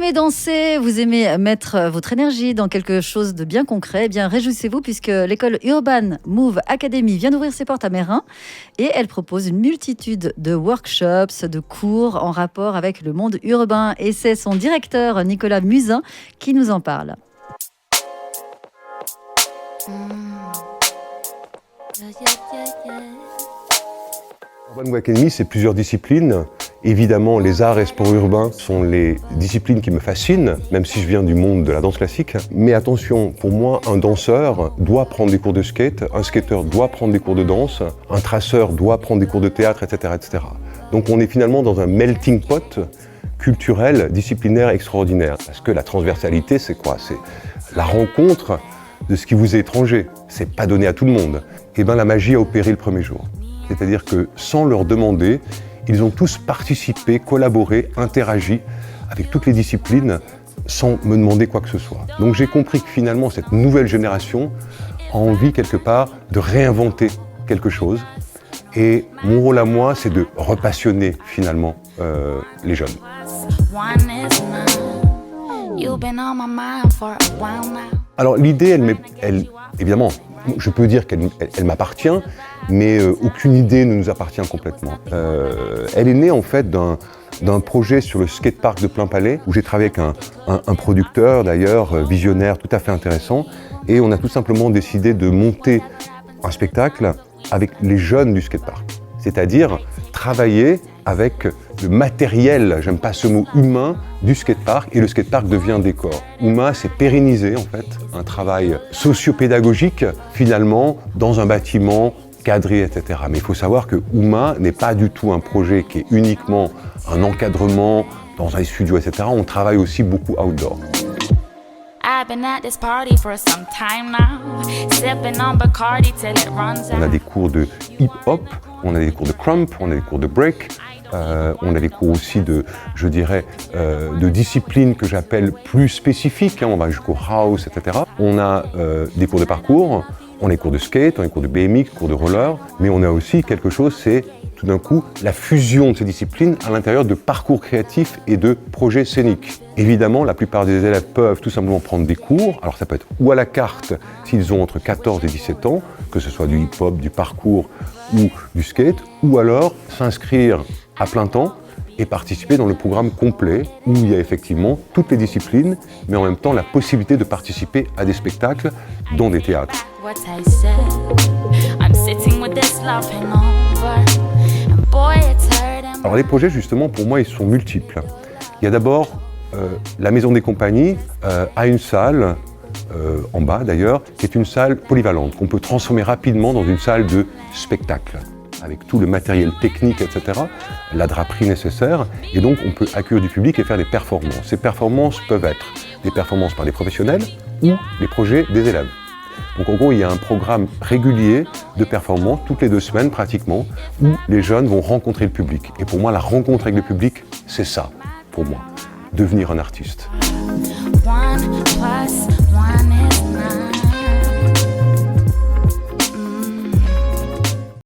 aimez danser, vous aimez mettre votre énergie dans quelque chose de bien concret, eh bien réjouissez-vous puisque l'école Urban Move Academy vient d'ouvrir ses portes à Meyrin et elle propose une multitude de workshops, de cours en rapport avec le monde urbain. Et c'est son directeur Nicolas Musin qui nous en parle. Urban Move Academy, c'est plusieurs disciplines. Évidemment, les arts et sports urbains sont les disciplines qui me fascinent, même si je viens du monde de la danse classique. Mais attention, pour moi, un danseur doit prendre des cours de skate, un skateur doit prendre des cours de danse, un traceur doit prendre des cours de théâtre, etc., etc. Donc on est finalement dans un melting pot culturel, disciplinaire extraordinaire. Parce que la transversalité, c'est quoi? C'est la rencontre de ce qui vous est étranger. C'est pas donné à tout le monde. Et bien la magie a opéré le premier jour. C'est-à-dire que sans leur demander, ils ont tous participé, collaboré, interagi avec toutes les disciplines sans me demander quoi que ce soit. Donc j'ai compris que finalement cette nouvelle génération a envie quelque part de réinventer quelque chose. Et mon rôle à moi, c'est de repassionner finalement les jeunes. Alors l'idée, évidemment, je peux dire qu'elle m'appartient, mais aucune idée ne nous appartient complètement. Elle est née en fait d'un projet sur le skatepark de Plainpalais, où j'ai travaillé avec un producteur d'ailleurs, visionnaire, tout à fait intéressant, et on a tout simplement décidé de monter un spectacle avec les jeunes du skatepark. C'est-à-dire travailler avec le matériel, j'aime pas ce mot, humain du skatepark, et le skatepark devient décor. Ouma s'est pérennisé en fait, un travail socio-pédagogique finalement dans un bâtiment cadré, etc. Mais il faut savoir que Ouma n'est pas du tout un projet qui est uniquement un encadrement dans un studio, etc. On travaille aussi beaucoup outdoor. On a des cours de hip-hop, on a des cours de crump, on a des cours de break, on a des cours aussi de, je dirais, de disciplines que j'appelle plus spécifiques, on va jusqu'au house, etc. On a des cours de parcours, on a des cours de skate, on a des cours de BMX, cours de roller, mais on a aussi quelque chose, c'est tout d'un coup la fusion de ces disciplines à l'intérieur de parcours créatifs et de projets scéniques. Évidemment, la plupart des élèves peuvent tout simplement prendre des cours, alors ça peut être ou à la carte s'ils ont entre 14 et 17 ans, que ce soit du hip-hop, du parcours ou du skate, ou alors s'inscrire à plein temps et participer dans le programme complet où il y a effectivement toutes les disciplines, mais en même temps la possibilité de participer à des spectacles, dont des théâtres. Alors les projets justement pour moi ils sont multiples. Il y a d'abord la Maison des Compagnies a une salle, en bas d'ailleurs, qui est une salle polyvalente qu'on peut transformer rapidement dans une salle de spectacle, avec tout le matériel technique, etc., la draperie nécessaire, et donc on peut accueillir du public et faire des performances. Ces performances peuvent être des performances par des professionnels ou des projets des élèves. Donc en gros, il y a un programme régulier de performances, toutes les 2 semaines pratiquement, où les jeunes vont rencontrer le public. Et pour moi, la rencontre avec le public, c'est ça, pour moi, devenir un artiste.